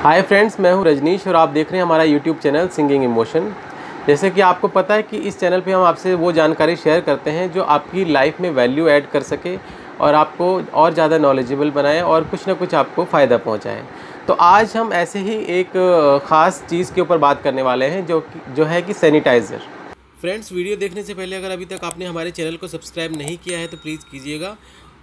Hi friends, मैं हूं रजनीश और आप देख रहे हैं हमारा यूट्यूब चैनल सिंगिंग इमोशन। जैसे कि आपको पता है कि इस चैनल पे हम आपसे वो जानकारी शेयर करते हैं जो आपकी लाइफ में वैल्यू ऐड कर सके और आपको और ज़्यादा नॉलेजेबल बनाए और कुछ ना कुछ आपको फ़ायदा पहुंचाए। तो आज हम ऐसे ही एक ख़ास चीज़ के ऊपर बात करने वाले हैं जो है कि सैनिटाइज़र। फ्रेंड्स, वीडियो देखने से पहले अगर अभी तक आपने हमारे चैनल को सब्सक्राइब नहीं किया है तो प्लीज़ कीजिएगा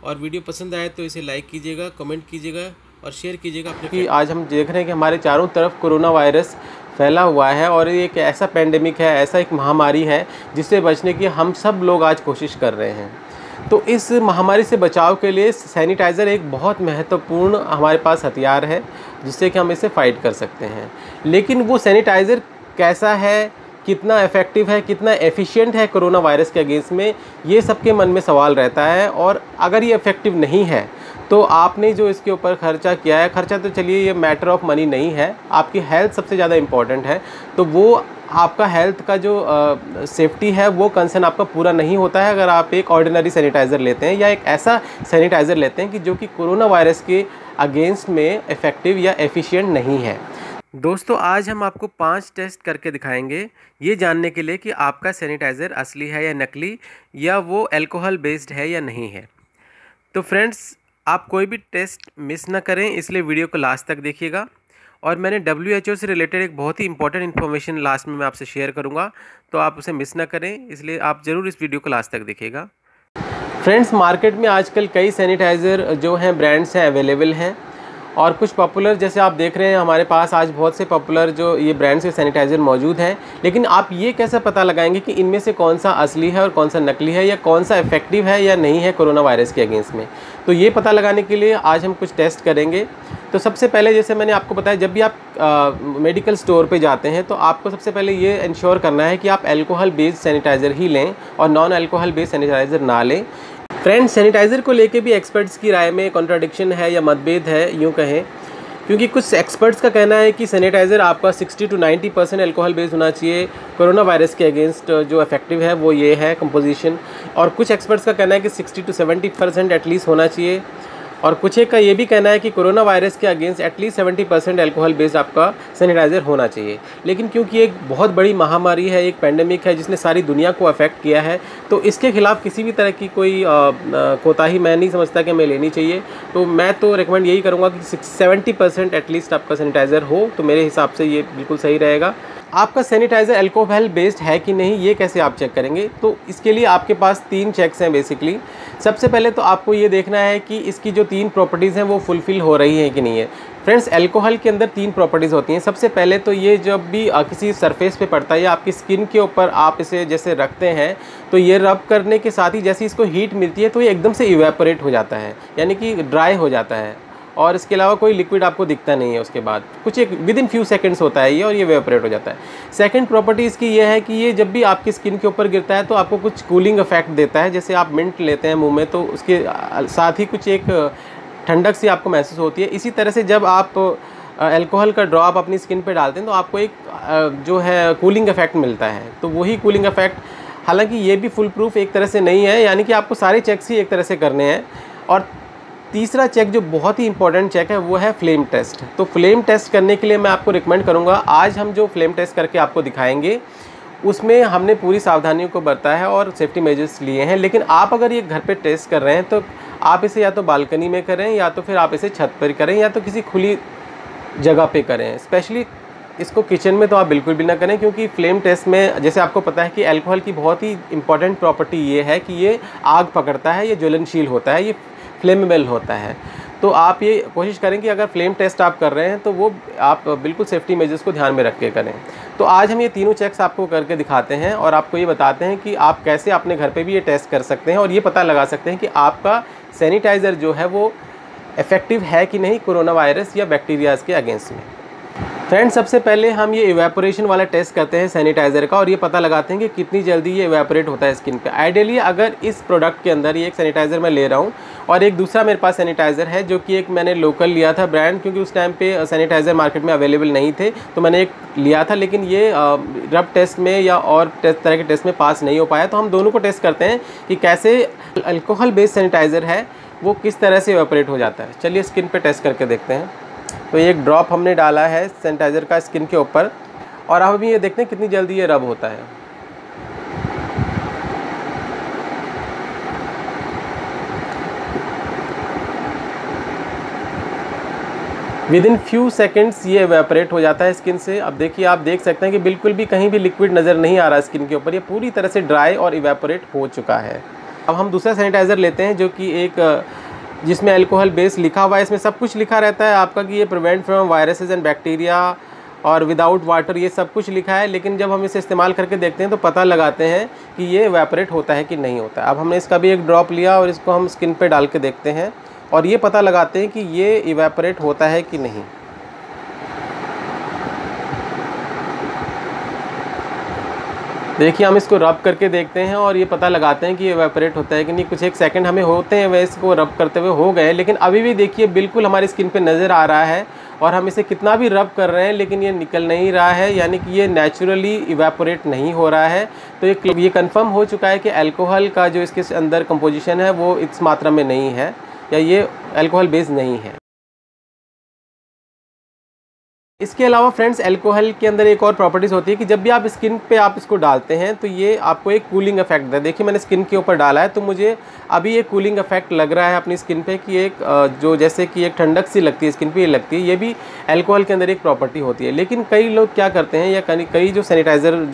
और वीडियो पसंद आए तो इसे लाइक कीजिएगा, कमेंट कीजिएगा और शेयर कीजिएगा अपने। कि आज हम देख रहे हैं कि हमारे चारों तरफ कोरोना वायरस फैला हुआ है और ये एक ऐसा पेंडेमिक है, ऐसा एक महामारी है जिससे बचने की हम सब लोग आज कोशिश कर रहे हैं। तो इस महामारी से बचाव के लिए सैनिटाइज़र एक बहुत महत्वपूर्ण हमारे पास हथियार है जिससे कि हम इसे फाइट कर सकते हैं। लेकिन वो सैनिटाइज़र कैसा है, कितना इफ़ेक्टिव है, कितना एफिशिएंट है कोरोना वायरस के अगेंस्ट में, ये सबके मन में सवाल रहता है। और अगर ये इफ़ेक्टिव नहीं है तो आपने जो इसके ऊपर खर्चा किया है, खर्चा तो चलिए ये मैटर ऑफ मनी नहीं है, आपकी हेल्थ सबसे ज़्यादा इम्पॉर्टेंट है। तो वो आपका हेल्थ का जो सेफ्टी है वो कंसर्न आपका पूरा नहीं होता है अगर आप एक ऑर्डिनरी सैनिटाइज़र लेते हैं या एक ऐसा सैनिटाइज़र लेते हैं कि जो कि कोरोना वायरस के अगेंस्ट में इफ़ेक्टिव या एफिशिएंट नहीं है। दोस्तों, आज हम आपको 5 टेस्ट करके दिखाएंगे ये जानने के लिए कि आपका सैनिटाइज़र असली है या नकली, या वो अल्कोहल बेस्ड है या नहीं है। तो फ्रेंड्स, आप कोई भी टेस्ट मिस ना करें, इसलिए वीडियो को लास्ट तक देखिएगा। और मैंने WHO से रिलेटेड एक बहुत ही इंपॉर्टेंट इन्फॉर्मेशन लास्ट में मैं आपसे शेयर करूंगा, तो आप उसे मिस ना करें, इसलिए आप ज़रूर इस वीडियो को लास्ट तक देखिएगा। फ्रेंड्स, मार्केट में आजकल कई सैनिटाइज़र जो हैं ब्रांड्स हैं अवेलेबल हैं और कुछ पॉपुलर, जैसे आप देख रहे हैं हमारे पास आज बहुत से पॉपुलर जो ये ब्रांड्स के सैनिटाइज़र मौजूद हैं। लेकिन आप ये कैसे पता लगाएंगे कि इनमें से कौन सा असली है और कौन सा नकली है, या कौन सा इफेक्टिव है या नहीं है कोरोना वायरस के अगेंस्ट में? तो ये पता लगाने के लिए आज हम कुछ टेस्ट करेंगे। तो सबसे पहले, जैसे मैंने आपको बताया, जब भी आप मेडिकल स्टोर पे जाते हैं तो आपको सबसे पहले ये इंश्योर करना है कि आप अल्कोहल बेस्ड सैनिटाइज़र ही लें और नॉन अल्कोहल बेस्ड सैनिटाइज़र ना लें। फ्रेंड्स, सैनिटाइज़र को लेके भी एक्सपर्ट्स की राय में कॉन्ट्राडिक्शन है या मतभेद है, यूँ कहें, क्योंकि कुछ एक्सपर्ट्स का कहना है कि सैनिटाइज़र आपका 60 to 90% अल्कोहल बेस्ड होना चाहिए, कोरोना वायरस के अगेंस्ट जो इफेक्टिव है वो ये है कंपोजिशन। और कुछ एक्सपर्ट्स का कहना है कि 60 to 70% एटलीस्ट होना चाहिए। और कुछ एक का ये भी कहना है कि कोरोना वायरस के अगेंस्ट एटलीस्ट 70% अल्कोहल बेस्ड आपका सैनिटाइज़र होना चाहिए। लेकिन क्योंकि एक बहुत बड़ी महामारी है, एक पेंडेमिक है जिसने सारी दुनिया को अफेक्ट किया है, तो इसके खिलाफ किसी भी तरह की कोई कोताही मैं नहीं समझता कि हमें लेनी चाहिए। तो मैं तो रिकमेंड यही करूँगा कि 70% एटलीस्ट आपका सैनिटाइज़र हो, तो मेरे हिसाब से ये बिल्कुल सही रहेगा। आपका सैनिटाइज़र अल्कोहल बेस्ड है कि नहीं, ये कैसे आप चेक करेंगे? तो इसके लिए आपके पास 3 चेक्स हैं बेसिकली। सबसे पहले तो आपको ये देखना है कि इसकी जो 3 प्रॉपर्टीज़ हैं वो फुलफ़िल हो रही हैं कि नहीं है। फ्रेंड्स, अल्कोहल के अंदर 3 प्रॉपर्टीज़ होती हैं। सबसे पहले तो ये जब भी किसी सरफेस पे पड़ता है या आपकी स्किन के ऊपर आप इसे जैसे रखते हैं, तो ये रब करने के साथ ही जैसे इसको हीट मिलती है तो ये एकदम से इवेपोरेट हो जाता है, यानी कि ड्राई हो जाता है और इसके अलावा कोई लिक्विड आपको दिखता नहीं है। उसके बाद कुछ एक विदिन फ्यू सेकंड्स होता है ये और ये इवेपोरेट हो जाता है। सेकंड प्रॉपर्टी इसकी ये है कि ये जब भी आपकी स्किन के ऊपर गिरता है तो आपको कुछ कूलिंग इफेक्ट देता है। जैसे आप मिंट लेते हैं मुंह में तो उसके साथ ही कुछ एक ठंडक सी आपको महसूस होती है। इसी तरह से जब आप अल्कोहल का ड्रॉप अपनी स्किन पे डालते हैं तो आपको एक जो है कूलिंग इफेक्ट मिलता है। तो वही कूलिंग इफेक्ट, हालांकि ये भी फुल प्रूफ एक तरह से नहीं है, यानी कि आपको सारे चेक्स ही एक तरह से करने हैं। और तीसरा चेक जो बहुत ही इंपॉर्टेंट चेक है वो है फ्लेम टेस्ट। तो फ्लेम टेस्ट करने के लिए मैं आपको रिकमेंड करूंगा, आज हम जो फ्लेम टेस्ट करके आपको दिखाएंगे उसमें हमने पूरी सावधानियों को बरता है और सेफ्टी मेजर्स लिए हैं। लेकिन आप अगर ये घर पे टेस्ट कर रहे हैं तो आप इसे या तो बालकनी में करें या तो फिर आप इसे छत पर करें या तो किसी खुली जगह पे करें। स्पेशली इसको किचन में तो आप बिल्कुल भी ना करें, क्योंकि फ्लेम टेस्ट में जैसे आपको पता है कि अल्कोहल की बहुत ही इंपॉर्टेंट प्रॉपर्टी ये है कि ये आग पकड़ता है, ये ज्वलनशील होता है, ये फ्लेमेबल होता है। तो आप ये कोशिश करें कि अगर फ्लेम टेस्ट आप कर रहे हैं तो वो आप बिल्कुल सेफ्टी मेजर्स को ध्यान में रख के करें। तो आज हम ये तीनों चेक्स आपको करके दिखाते हैं और आपको ये बताते हैं कि आप कैसे अपने घर पे भी ये टेस्ट कर सकते हैं और ये पता लगा सकते हैं कि आपका सैनिटाइज़र जो है वो इफ़ेक्टिव है कि नहीं कोरोना वायरस या बैक्टीरियाज़ के अगेंस्ट में। फ्रेंड्स, सबसे पहले हम ये इवेपोरेशन वाला टेस्ट करते हैं सैनिटाइज़र का और ये पता लगाते हैं कि कितनी जल्दी ये इवेपोरेट होता है स्किन पे। आइडियली अगर इस प्रोडक्ट के अंदर ये एक सैनिटाइज़र मैं ले रहा हूँ और एक दूसरा मेरे पास सैनिटाइज़र है जो कि एक मैंने लोकल लिया था ब्रांड, क्योंकि उस टाइम पे सैनिटाइज़र मार्केट में अवेलेबल नहीं थे, तो मैंने एक लिया था। लेकिन ये रब टेस्ट में या और तरह के टेस्ट में पास नहीं हो पाया। तो हम दोनों को टेस्ट करते हैं कि कैसे अल्कोहल बेस्ड सैनिटाइज़र है वो किस तरह से इवेपोरेट हो जाता है। चलिए स्किन पे टेस्ट करके देखते हैं। तो ये एक ड्रॉप हमने डाला है सैनिटाइज़र का स्किन के ऊपर, और अब अभी ये देखते हैं कितनी जल्दी ये रब होता है। विद इन फ्यू सेकेंड्स ये एवेपोरेट हो जाता है स्किन से। अब देखिए, आप देख सकते हैं कि बिल्कुल भी कहीं भी लिक्विड नज़र नहीं आ रहा स्किन के ऊपर, ये पूरी तरह से ड्राई और इवेपोरेट हो चुका है। अब हम दूसरा सैनिटाइज़र लेते हैं जो कि एक जिसमें अल्कोहल बेस लिखा हुआ है। इसमें सब कुछ लिखा रहता है आपका कि ये prevent from viruses and bacteria और विदाउट वाटर, ये सब कुछ लिखा है। लेकिन जब हम इसे इस्तेमाल करके देखते हैं तो पता लगाते हैं कि ये इवेपोरेट होता है कि नहीं होता है। अब हमने इसका भी एक ड्रॉप लिया और इसको हम स्किन पे डाल के देखते हैं और ये पता लगाते हैं कि ये इवेपोरेट होता है कि नहीं। देखिए, हम इसको रब करके देखते हैं और ये पता लगाते हैं कि ये इवेपोरेट होता है कि नहीं। कुछ एक सेकंड हमें होते हैं वैसे इसको रब करते हुए हो गए, लेकिन अभी भी देखिए बिल्कुल हमारी स्किन पे नज़र आ रहा है और हम इसे कितना भी रब कर रहे हैं लेकिन ये निकल नहीं रहा है, यानी कि ये नेचुरली इवेपोरेट नहीं हो रहा है। तो ये कंफर्म हो चुका है कि अल्कोहल का जो इसके अंदर कंपोजिशन है वो इस मात्रा में नहीं है, या ये अल्कोहल बेस नहीं है। इसके अलावा फ्रेंड्स, अल्कोहल के अंदर एक और प्रॉपर्टीज़ होती है कि जब भी आप स्किन पे आप इसको डालते हैं तो ये आपको एक कूलिंग इफेक्ट देता है। देखिए, मैंने स्किन के ऊपर डाला है तो मुझे अभी ये कूलिंग इफेक्ट लग रहा है अपनी स्किन पे कि एक जो जैसे कि एक ठंडक सी लगती है स्किन पे, ये लगती है। ये भी अल्कोहल के अंदर एक प्रॉपर्टी होती है। लेकिन कई लोग क्या करते हैं, या कई जो सैनिटाइज़र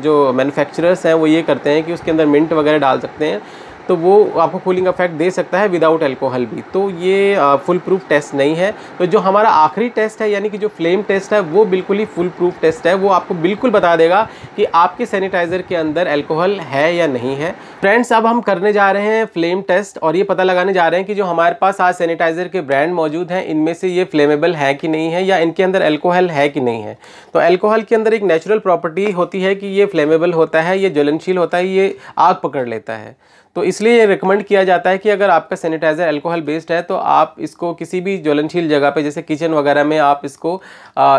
जो मैन्युफैक्चरर्स हैं वो ये करते हैं कि उसके अंदर मिंट वगैरह डाल सकते हैं, तो वो आपको कूलिंग इफेक्ट दे सकता है विदाउट अल्कोहल भी। तो ये फुल प्रूफ टेस्ट नहीं है। तो जो हमारा आखिरी टेस्ट है यानी कि जो फ्लेम टेस्ट है वो बिल्कुल ही फुल प्रूफ टेस्ट है। वो आपको बिल्कुल बता देगा कि आपके सैनिटाइज़र के अंदर अल्कोहल है या नहीं है। फ्रेंड्स, अब हम करने जा रहे हैं फ्लेम टेस्ट और ये पता लगाने जा रहे हैं कि जो हमारे पास आज सैनिटाइज़र के ब्रांड मौजूद हैं इनमें से ये फ्लेमेबल है कि नहीं है, या इनके अंदर अल्कोहल है कि नहीं है। तो अल्कोहल के अंदर एक नेचुरल प्रॉपर्टी होती है कि ये फ्लेमेबल होता है, ये ज्वलनशील होता है, ये आग पकड़ लेता है। तो इसलिए ये रिकमेंड किया जाता है कि अगर आपका सैनिटाइज़र अल्कोहल बेस्ड है तो आप इसको किसी भी ज्वलनशील जगह पे जैसे किचन वगैरह में आप इसको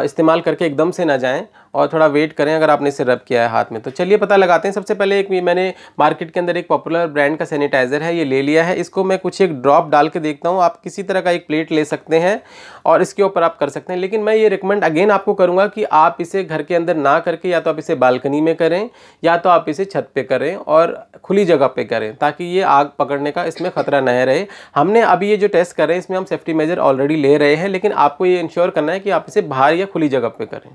इस्तेमाल करके एकदम से ना जाएं और थोड़ा वेट करें अगर आपने इसे रब किया है हाथ में। तो चलिए पता लगाते हैं। सबसे पहले एक मैंने मार्केट के अंदर एक पॉपुलर ब्रांड का सैनिटाइज़र है, ये ले लिया है। इसको मैं कुछ एक ड्रॉप डाल के देखता हूँ। आप किसी तरह का एक प्लेट ले सकते हैं और इसके ऊपर आप कर सकते हैं। लेकिन मैं ये रिकमेंड अगेन आपको करूँगा कि आप इसे घर के अंदर ना करके या तो आप इसे बालकनी में करें या तो आप इसे छत पे करें और खुली जगह पे करें, ताकि ये आग पकड़ने का इसमें खतरा न रहे। हमने अभी ये जो टेस्ट कर रहे हैं इसमें हम सेफ्टी मेजर ऑलरेडी ले रहे हैं, लेकिन आपको ये इंश्योर करना है कि आप इसे बाहर या खुली जगह पे करें।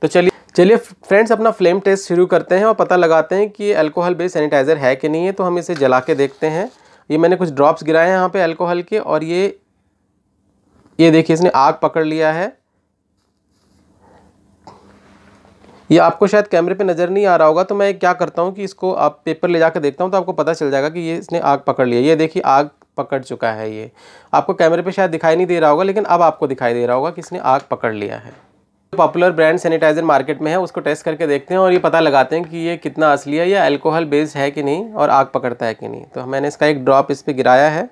तो चलिए फ्रेंड्स, अपना फ्लेम टेस्ट शुरू करते हैं और पता लगाते हैं कि ये अल्कोहल बेस्ड सैनिटाइज़र है कि नहीं है। तो हम इसे जला के देखते हैं। ये मैंने कुछ ड्रॉप्स गिराए हैं यहाँ पे अल्कोहल के और ये देखिए इसने आग पकड़ लिया है। ये आपको शायद कैमरे पे नज़र नहीं आ रहा होगा, तो मैं क्या करता हूँ कि इसको आप पेपर ले जाकर देखता हूँ तो आपको पता चल जाएगा कि ये इसने आग पकड़ लिया। ये देखिए आग पकड़ चुका है। ये आपको कैमरे पे शायद दिखाई नहीं दे रहा होगा, लेकिन अब आपको दिखाई दे रहा होगा कि इसने आग पकड़ लिया है। पॉपुलर ब्रांड सैनिटाइज़र मार्केट में है, उसको टेस्ट करके देखते हैं और ये पता लगाते हैं कि ये कितना असली है या अल्कोहल बेस्ड है कि नहीं और आग पकड़ता है कि नहीं। तो मैंने इसका एक ड्रॉप इस पर गिराया है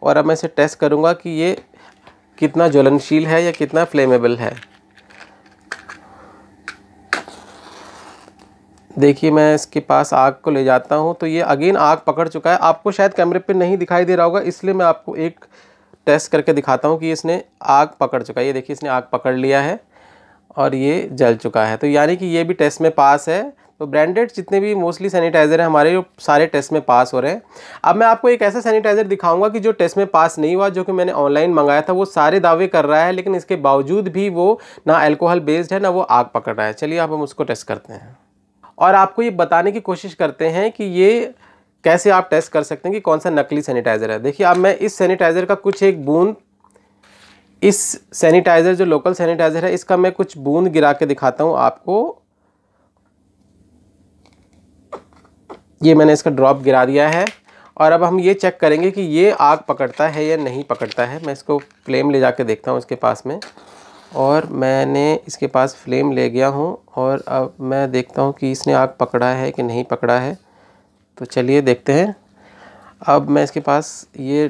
और अब मैं इसे टेस्ट करूँगा कि ये कितना ज्वलनशील है या कितना फ्लेमेबल है। देखिए, मैं इसके पास आग को ले जाता हूँ तो ये अगेन आग पकड़ चुका है। आपको शायद कैमरे पे नहीं दिखाई दे रहा होगा, इसलिए मैं आपको एक टेस्ट करके दिखाता हूँ कि इसने आग पकड़ चुका है। ये देखिए इसने आग पकड़ लिया है और ये जल चुका है। तो यानी कि ये भी टेस्ट में पास है। तो ब्रांडेड जितने भी मोस्टली सैनिटाइज़र हैं हमारे, वो सारे टेस्ट में पास हो रहे हैं। अब मैं आपको एक ऐसा सैनिटाइज़र दिखाऊंगा कि जो टेस्ट में पास नहीं हुआ, जो कि मैंने ऑनलाइन मंगाया था। वो सारे दावे कर रहा है लेकिन इसके बावजूद भी वो ना अल्कोहल बेस्ड है ना वो आग पकड़ रहा है। चलिए अब हम उसको टेस्ट करते हैं और आपको ये बताने की कोशिश करते हैं कि ये कैसे आप टेस्ट कर सकते हैं कि कौन सा नकली सैनिटाइज़र है। देखिए, अब मैं इस सैनिटाइज़र का कुछ एक बूंद, इस सैनिटाइज़र जो लोकल सैनिटाइज़र है इसका मैं कुछ बूंद गिरा के दिखाता हूँ आपको। ये मैंने इसका ड्रॉप गिरा दिया है और अब हम ये चेक करेंगे कि ये आग पकड़ता है या नहीं पकड़ता है। मैं इसको फ्लेम ले जाके देखता हूँ इसके पास में, और मैंने इसके पास फ्लेम ले गया हूँ और अब मैं देखता हूँ कि इसने आग पकड़ा है कि नहीं पकड़ा है। तो चलिए देखते हैं। अब मैं इसके पास ये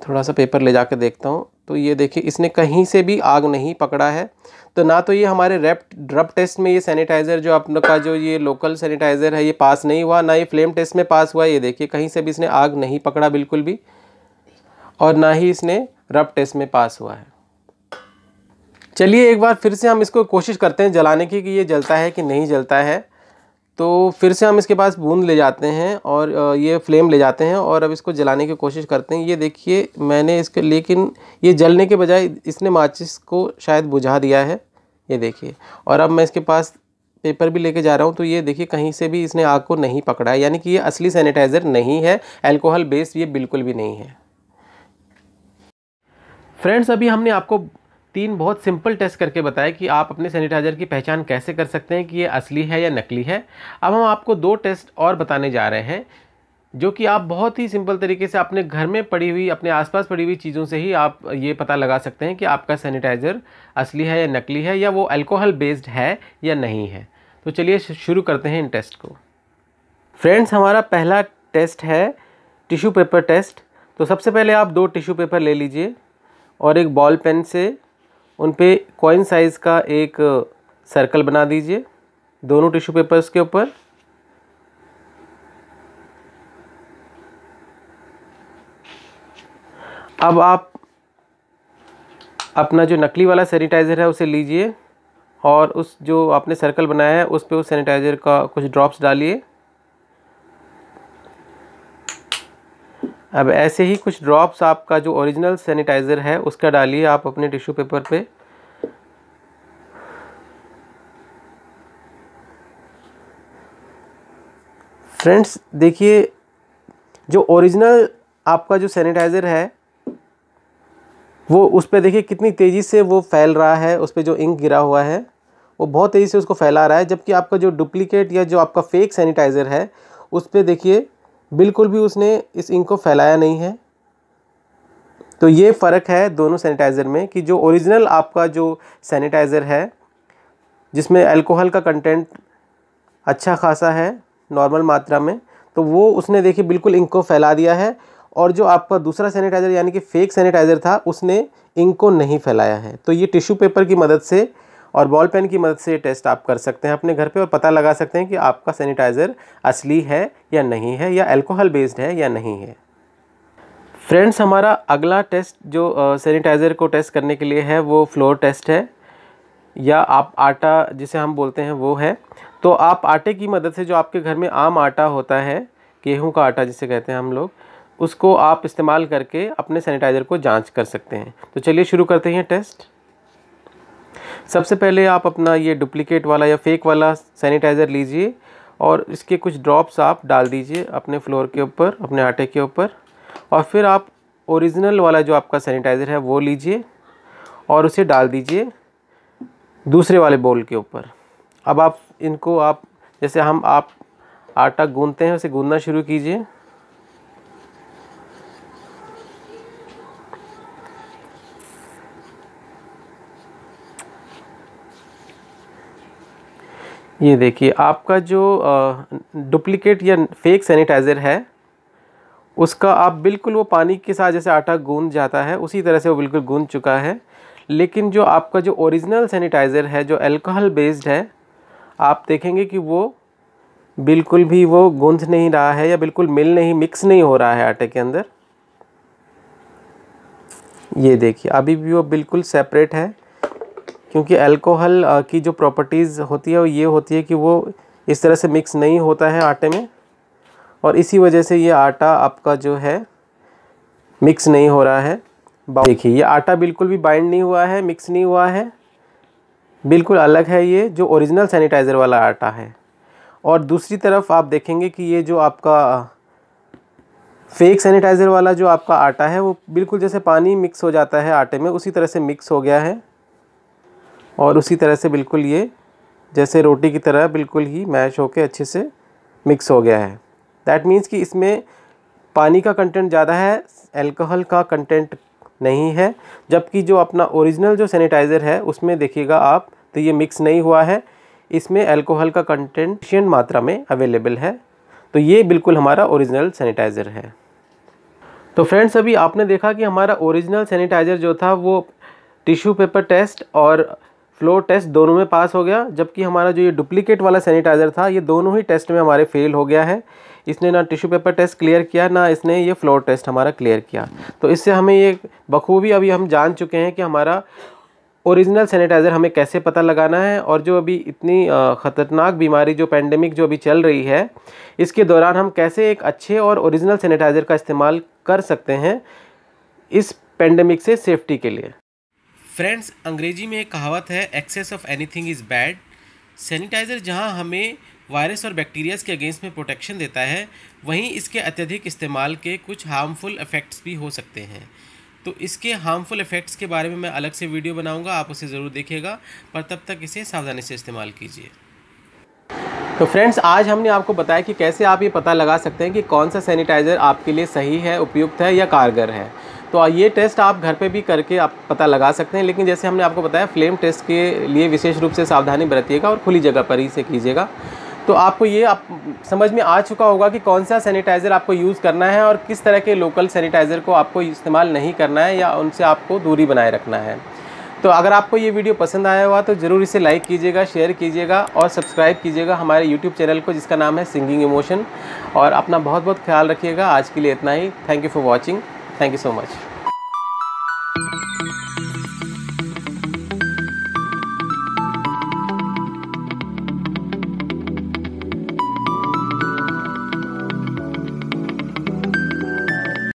थोड़ा सा पेपर ले जाकर देखता हूँ। तो ये देखिए इसने कहीं से भी आग नहीं पकड़ा है। तो ना तो ये हमारे रब टेस्ट में ये सैनिटाइज़र जो आप लोग का जो ये लोकल सैनिटाइज़र है ये पास नहीं हुआ, ना ये फ्लेम टेस्ट में पास हुआ। ये देखिए कहीं से भी इसने आग नहीं पकड़ा बिल्कुल भी, और ना ही इसने रब टेस्ट में पास हुआ है। चलिए एक बार फिर से हम इसको कोशिश करते हैं जलाने की कि ये जलता है कि नहीं जलता है। तो फिर से हम इसके पास बूंद ले जाते हैं और ये फ्लेम ले जाते हैं और अब इसको जलाने की कोशिश करते हैं। ये देखिए मैंने इसके, लेकिन ये जलने के बजाय इसने माचिस को शायद बुझा दिया है, ये देखिए। और अब मैं इसके पास पेपर भी लेके जा रहा हूँ तो ये देखिए कहीं से भी इसने आग को नहीं पकड़ा है, यानी कि ये असली सैनिटाइज़र नहीं है, अल्कोहल बेस्ड ये बिल्कुल भी नहीं है। फ्रेंड्स, अभी हमने आपको 3 बहुत सिंपल टेस्ट करके बताया कि आप अपने सैनिटाइज़र की पहचान कैसे कर सकते हैं कि ये असली है या नकली है। अब हम आपको 2 टेस्ट और बताने जा रहे हैं जो कि आप बहुत ही सिंपल तरीके से अपने घर में पड़ी हुई, अपने आसपास पड़ी हुई चीज़ों से ही आप ये पता लगा सकते हैं कि आपका सैनिटाइज़र असली है या नकली है, या वो अल्कोहल बेस्ड है या नहीं है। तो चलिए शुरू करते हैं इन टेस्ट को। फ्रेंड्स, हमारा पहला टेस्ट है टिश्यू पेपर टेस्ट। तो सबसे पहले आप 2 टिश्यू पेपर ले लीजिए और एक बॉल पेन से उन पे कॉइन साइज़ का एक सर्कल बना दीजिए दोनों टिश्यू पेपर्स के ऊपर। अब आप अपना जो नकली वाला सैनिटाइज़र है उसे लीजिए और उस जो आपने सर्कल बनाया है उस पे उस सैनिटाइज़र का कुछ ड्रॉप्स डालिए। अब ऐसे ही कुछ ड्रॉप्स आपका जो ओरिजिनल सैनिटाइज़र है उसका डालिए आप अपने टिश्यू पेपर पे। फ्रेंड्स देखिए, जो ओरिजिनल आपका जो सैनिटाइज़र है वो उस पे देखिए कितनी तेज़ी से वो फैल रहा है, उस पे जो इंक गिरा हुआ है वो बहुत तेज़ी से उसको फैला रहा है, जबकि आपका जो डुप्लीकेट या जो आपका फेक सैनिटाइज़र है उस पे देखिए बिल्कुल भी उसने इस इंक को फैलाया नहीं है। तो ये फ़र्क है दोनों सैनिटाइज़र में कि जो ओरिजिनल आपका जो सैनिटाइज़र है जिसमें अल्कोहल का कंटेंट अच्छा खासा है नॉर्मल मात्रा में, तो वो उसने देखिए बिल्कुल इंक को फैला दिया है, और जो आपका दूसरा सैनिटाइज़र यानी कि फेक सैनिटाइज़र था उसने इंक को नहीं फैलाया है। तो ये टिश्यू पेपर की मदद से और बॉल पेन की मदद से ये टेस्ट आप कर सकते हैं अपने घर पे और पता लगा सकते हैं कि आपका सैनिटाइज़र असली है या नहीं है, या अल्कोहल बेस्ड है या नहीं है। फ्रेंड्स, हमारा अगला टेस्ट जो सैनिटाइज़र को टेस्ट करने के लिए है वो फ्लोर टेस्ट है, या आप आटा जिसे हम बोलते हैं वो है। तो आप आटे की मदद से, जो आपके घर में आम आटा होता है, गेहूं का आटा जिसे कहते हैं हम लोग, उसको आप इस्तेमाल करके अपने सैनिटाइज़र को जांच कर सकते हैं। तो चलिए शुरू करते हैं टेस्ट। सबसे पहले आप अपना ये डुप्लीकेट वाला या फेक वाला सैनिटाइज़र लीजिए और इसके कुछ ड्रॉप्स आप डाल दीजिए अपने फ्लोर के ऊपर, अपने आटे के ऊपर। और फिर आप ओरिजिनल वाला जो आपका सैनिटाइज़र है वो लीजिए और उसे डाल दीजिए दूसरे वाले बोल के ऊपर। अब आप इनको जैसे आप आटा गूंथते हैं उसे गूंथना शुरू कीजिए। ये देखिए आपका जो डुप्लीकेट या फेक सैनिटाइज़र है उसका आप बिल्कुल वो पानी के साथ जैसे आटा गूंथ जाता है उसी तरह से वो बिल्कुल गूंथ चुका है। लेकिन जो आपका जो ओरिजिनल सैनिटाइज़र है जो अल्कोहल बेस्ड है, आप देखेंगे कि वो बिल्कुल भी वो गूंथ नहीं रहा है या बिल्कुल मिक्स नहीं हो रहा है आटे के अंदर। ये देखिए अभी भी वो बिल्कुल सेपरेट है, क्योंकि अल्कोहल की जो प्रॉपर्टीज़ होती है वो ये होती है कि वो इस तरह से मिक्स नहीं होता है आटे में, और इसी वजह से ये आटा आपका जो है मिक्स नहीं हो रहा है। देखिए ये आटा बिल्कुल भी बाइंड नहीं हुआ है, मिक्स नहीं हुआ है, बिल्कुल अलग है ये जो ओरिजिनल सैनिटाइज़र वाला आटा है। और दूसरी तरफ आप देखेंगे कि ये जो आपका फेक सैनिटाइज़र वाला जो आपका आटा है वो बिल्कुल जैसे पानी मिक्स हो जाता है आटे में उसी तरह से मिक्स हो गया है, और उसी तरह से बिल्कुल ये जैसे रोटी की तरह बिल्कुल ही मैश होके अच्छे से मिक्स हो गया है। दैट मीन्स कि इसमें पानी का कंटेंट ज़्यादा है, अल्कोहल का कंटेंट नहीं है। जबकि जो अपना ओरिजिनल जो सैनिटाइज़र है उसमें देखिएगा आप तो ये मिक्स नहीं हुआ है, इसमें अल्कोहल का कंटेंट सफिशिएंट मात्रा में अवेलेबल है। तो ये बिल्कुल हमारा ओरिजिनल सैनिटाइज़र है। तो फ्रेंड्स अभी आपने देखा कि हमारा ओरिजिनल सैनिटाइज़र जो था वो टिश्यू पेपर टेस्ट और फ्लोर टेस्ट दोनों में पास हो गया, जबकि हमारा जो ये डुप्लीकेट वाला सैनिटाइज़र था ये दोनों ही टेस्ट में हमारे फेल हो गया है। इसने ना टिश्यू पेपर टेस्ट क्लियर किया, ना इसने ये फ्लोर टेस्ट हमारा क्लियर किया। तो इससे हमें ये बखूबी अभी हम जान चुके हैं कि हमारा ओरिजिनल सैनिटाइज़र हमें कैसे पता लगाना है, और जो अभी इतनी ख़तरनाक बीमारी जो पैंडेमिक जो अभी चल रही है, इसके दौरान हम कैसे एक अच्छे और ओरिजिनल सैनिटाइज़र का इस्तेमाल कर सकते हैं इस पैंडेमिक से सेफ्टी के लिए। फ्रेंड्स, अंग्रेजी में एक कहावत है, excess of anything is bad. Sanitiser जहां हमें वायरस और बैक्टीरियाज के अगेंस्ट में प्रोटेक्शन देता है, वहीं इसके अत्यधिक इस्तेमाल के कुछ हार्मफुल इफ़ेक्ट्स भी हो सकते हैं। तो इसके हार्मफुल इफ़ेक्ट्स के बारे में मैं अलग से वीडियो बनाऊंगा, आप उसे ज़रूर देखिएगा, पर तब तक इसे सावधानी से इस्तेमाल कीजिए। तो फ्रेंड्स, आज हमने आपको बताया कि कैसे आप ये पता लगा सकते हैं कि कौन सा सैनिटाइज़र आपके लिए सही है, उपयुक्त है या कारगर है। तो ये टेस्ट आप घर पे भी करके आप पता लगा सकते हैं, लेकिन जैसे हमने आपको बताया, फ्लेम टेस्ट के लिए विशेष रूप से सावधानी बरतिएगा और खुली जगह पर ही से कीजिएगा। तो आपको ये समझ में आ चुका होगा कि कौन सा सैनिटाइज़र आपको यूज़ करना है और किस तरह के लोकल सैनिटाइज़र को आपको इस्तेमाल नहीं करना है या उनसे आपको दूरी बनाए रखना है। तो अगर आपको ये वीडियो पसंद आया हुआ तो ज़रूर इसे लाइक कीजिएगा, शेयर कीजिएगा और सब्सक्राइब कीजिएगा हमारे यूट्यूब चैनल को, जिसका नाम है सिंगिंग इमोशन। और अपना बहुत बहुत ख्याल रखिएगा। आज के लिए इतना ही। Thank you for watching. Thank you so much.